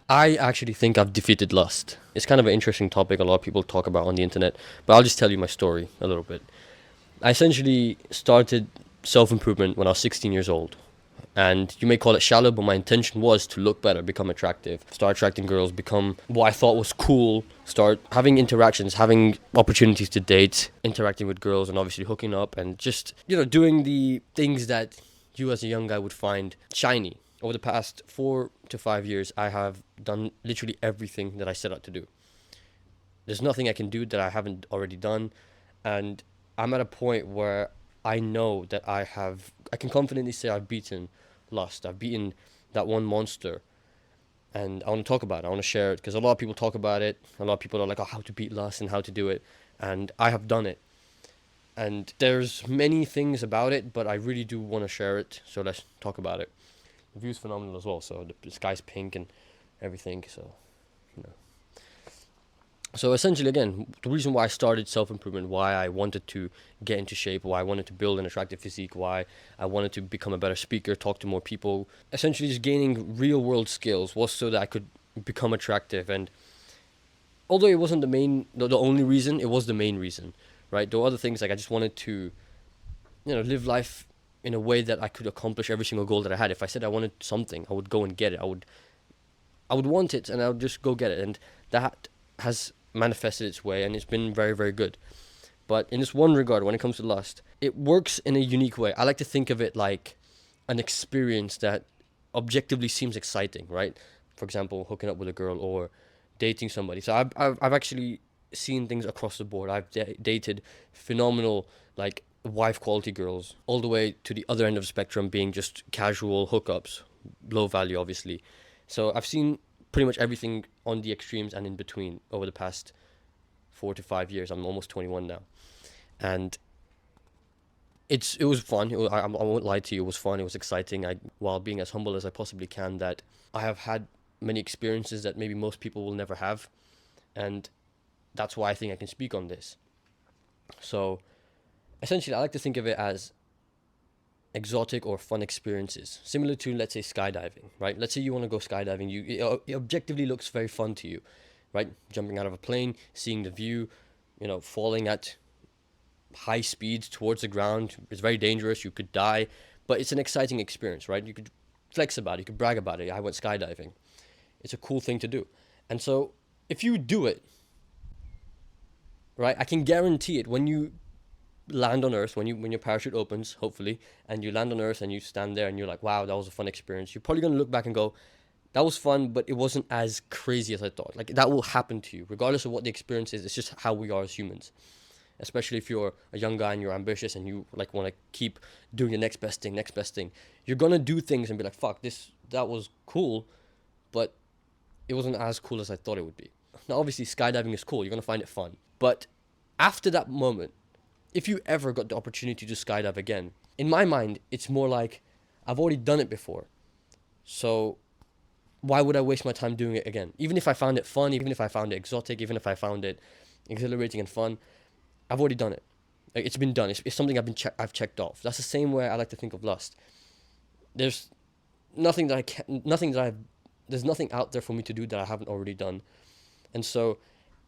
I actually think I've defeated lust. It's kind of an interesting topic a lot of people talk about on the internet, but I'll just tell you my story a little bit. I essentially started self improvement when I was 16 years old. And you may call it shallow, but my intention was to look better, become attractive, start attracting girls, become what I thought was cool, start having interactions, having opportunities to date, interacting with girls, and obviously hooking up, and just, doing the things that you as a young guy would find shiny. Over the past 4 to 5 years, I have done literally everything that I set out to do. There's nothing I can do that I haven't already done. And I'm at a point where I know that I can confidently say I've beaten lust. I've beaten that one monster. And I want to talk about it. I want to share it because a lot of people talk about it. A lot of people are like, oh, how to beat lust and how to do it. And I have done it. And there's many things about it, but I really do want to share it. So let's talk about it. The view's phenomenal as well. So the sky's pink and everything. So, you know. So essentially, again, the reason why I started self improvement, why I wanted to get into shape, why I wanted to build an attractive physique, why I wanted to become a better speaker, talk to more people, essentially just gaining real world skills was so that I could become attractive. And although it wasn't the only reason, it was the main reason, right? There were other things like I just wanted to, live life in a way that I could accomplish every single goal that I had. If I said I wanted something, I would go and get it. I would want it and I would just go get it. And that has manifested its way and it's been very, very good. But in this one regard, when it comes to lust, it works in a unique way. I like to think of it like an experience that objectively seems exciting, right? For example, hooking up with a girl or dating somebody. So I've actually seen things across the board. I've dated phenomenal, like, wife quality girls, all the way to the other end of the spectrum being just casual hookups, low value, obviously. So I've seen pretty much everything on the extremes and in between over the past 4 to 5 years. I'm almost 21 now, and it was fun. I won't lie to you. It was fun. It was exciting. While being as humble as I possibly can, that I have had many experiences that maybe most people will never have, and that's why I think I can speak on this. So essentially, I like to think of it as exotic or fun experiences, similar to, let's say, skydiving, right? Let's say you want to go skydiving. It objectively looks very fun to you, right? Jumping out of a plane, seeing the view, falling at high speeds towards the ground. It's very dangerous. You could die, but it's an exciting experience, right? You could flex about it. You could brag about it. I went skydiving. It's a cool thing to do. And so if you do it, right, I can guarantee it when you land on Earth, when your parachute opens, hopefully, and you land on Earth and you stand there and you're like, wow, that was a fun experience. You're probably gonna look back and go, that was fun, but it wasn't as crazy as I thought. Like, that will happen to you, regardless of what the experience is. It's just how we are as humans. Especially if you're a young guy and you're ambitious and you like want to keep doing the next best thing. You're gonna do things and be like, fuck, that was cool, but it wasn't as cool as I thought it would be. Now, obviously, skydiving is cool. You're gonna find it fun, but after that moment, if you ever got the opportunity to skydive again, in my mind, it's more like I've already done it before. So why would I waste my time doing it again? Even if I found it fun, even if I found it exotic, even if I found it exhilarating and fun, I've already done it. Like, it's been done. It's something I've checked off. That's the same way I like to think of lust. There's nothing that I can, nothing that I've, there's nothing out there for me to do that I haven't already done. And so,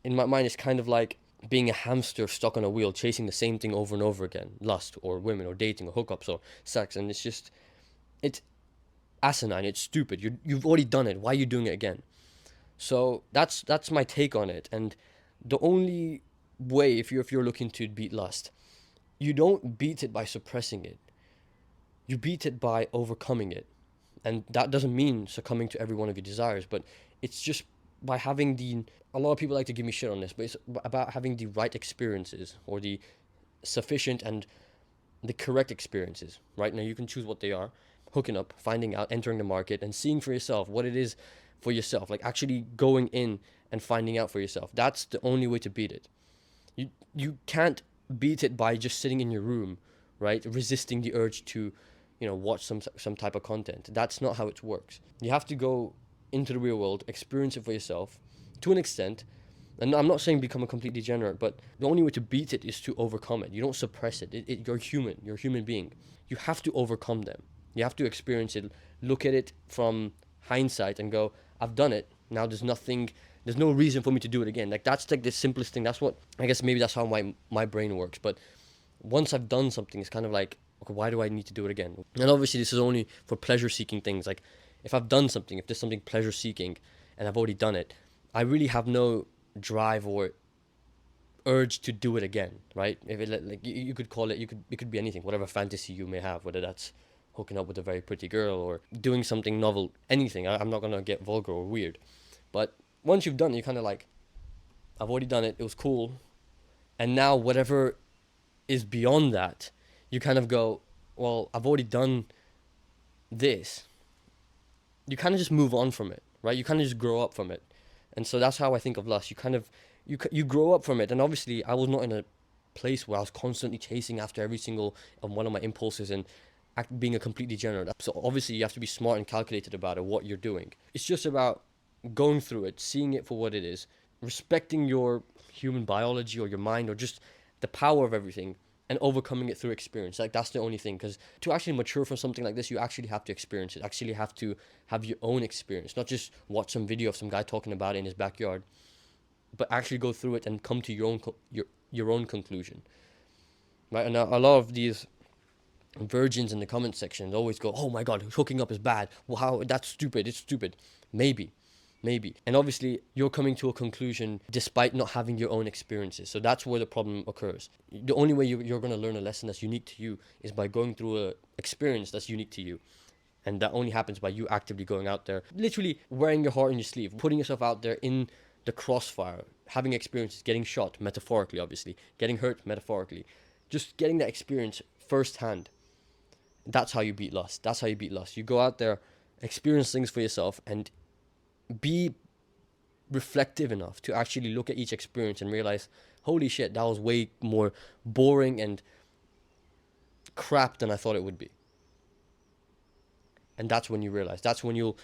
in my mind, it's kind of like being a hamster stuck on a wheel, chasing the same thing over and over again. Lust, or women, or dating, or hookups, or sex. And it's asinine. It's stupid. You've already done it. Why are you doing it again? So that's my take on it. And the only way, if you're looking to beat lust, you don't beat it by suppressing it. You beat it by overcoming it. And that doesn't mean succumbing to every one of your desires, but it's just by having a lot of people like to give me shit on this, but it's about having the right experiences, or the sufficient and the correct experiences. Right now, you can choose what they are: hooking up, finding out, entering the market, and seeing for yourself what it is for yourself. Like, actually going in and finding out for yourself. That's the only way to beat it. You can't beat it by just sitting in your room, right? Resisting the urge to, watch some type of content. That's not how it works. You have to go into the real world, experience it for yourself, to an extent. And I'm not saying become a complete degenerate, but the only way to beat it is to overcome it. You don't suppress it. You're human. You're a human being. You have to overcome them. You have to experience it, look at it from hindsight, and go, I've done it. Now there's no reason for me to do it again. Like, that's like the simplest thing. That's what, I guess maybe that's how my brain works. But once I've done something, it's kind of like, okay, why do I need to do it again? And obviously this is only for pleasure seeking things. Like, if I've done something, if there's something pleasure seeking and I've already done it, I really have no drive or urge to do it again, right? If it, like, you could call it, it could be anything, whatever fantasy you may have, whether that's hooking up with a very pretty girl or doing something novel, anything. I'm not gonna get vulgar or weird, but once you've done it, you're kind of like, I've already done it, it was cool, and now whatever is beyond that, you kind of go, well, I've already done this. You kind of just move on from it, right? You kind of just grow up from it. And so that's how I think of lust. You kind of, you grow up from it. And obviously I was not in a place where I was constantly chasing after every single one of my impulses and being a complete degenerate. So obviously you have to be smart and calculated about it, what you're doing. It's just about going through it, seeing it for what it is, respecting your human biology or your mind or just the power of everything, and overcoming it through experience. Like, that's the only thing, because to actually mature from something like this, you actually have to experience it, actually have to have your own experience, not just watch some video of some guy talking about it in his backyard, but actually go through it and come to your own your own conclusion, right? And a lot of these virgins in the comment section always go, oh my god, hooking up is bad, well, how, that's stupid, it's stupid. Maybe. And obviously you're coming to a conclusion despite not having your own experiences. So that's where the problem occurs. The only way you're going to learn a lesson that's unique to you is by going through a experience that's unique to you. And that only happens by you actively going out there, literally wearing your heart on your sleeve, putting yourself out there in the crossfire, having experiences, getting shot, metaphorically, obviously, getting hurt, metaphorically, just getting that experience firsthand. That's how you beat lust. That's how you beat lust. You go out there, experience things for yourself, and be reflective enough to actually look at each experience and realize, holy shit, that was way more boring and crap than I thought it would be. And that's when you realize, that's when you'll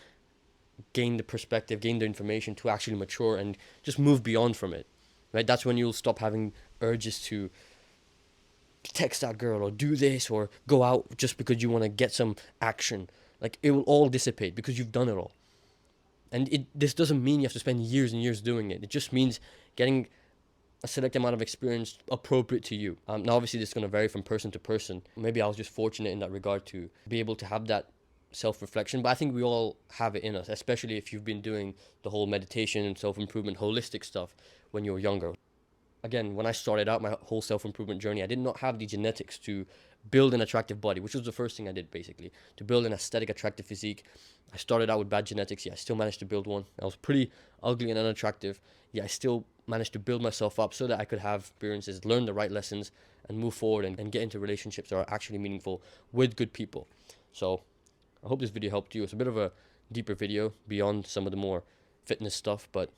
gain the perspective, gain the information to actually mature and just move beyond from it, right? That's when you'll stop having urges to text that girl or do this or go out just because you want to get some action. Like, it will all dissipate because you've done it all. And this doesn't mean you have to spend years and years doing it. It just means getting a select amount of experience appropriate to you. Now, obviously, this is going to vary from person to person. Maybe I was just fortunate in that regard to be able to have that self-reflection, but I think we all have it in us, especially if you've been doing the whole meditation and self-improvement, holistic stuff when you were younger. Again, when I started out my whole self-improvement journey, I did not have the genetics to build an attractive body, which was the first thing I did, basically, to build an aesthetic, attractive physique. I started out with bad genetics, I still managed to build one. I was pretty ugly and unattractive, I still managed to build myself up so that I could have experiences, learn the right lessons, and move forward and get into relationships that are actually meaningful with good people. So I hope this video helped you. It's a bit of a deeper video beyond some of the more fitness stuff, but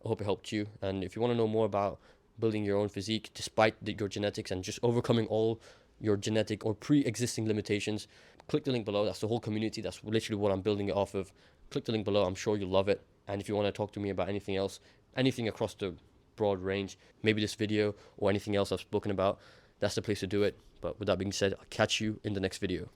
I hope it helped you. And if you want to know more about building your own physique despite your genetics and just overcoming all your genetic or pre-existing limitations, click the link below. That's the whole community. That's literally what I'm building it off of. Click the link below. I'm sure you'll love it. And if you want to talk to me about anything else, anything across the broad range, maybe this video or anything else I've spoken about, that's the place to do it. But with that being said, I'll catch you in the next video.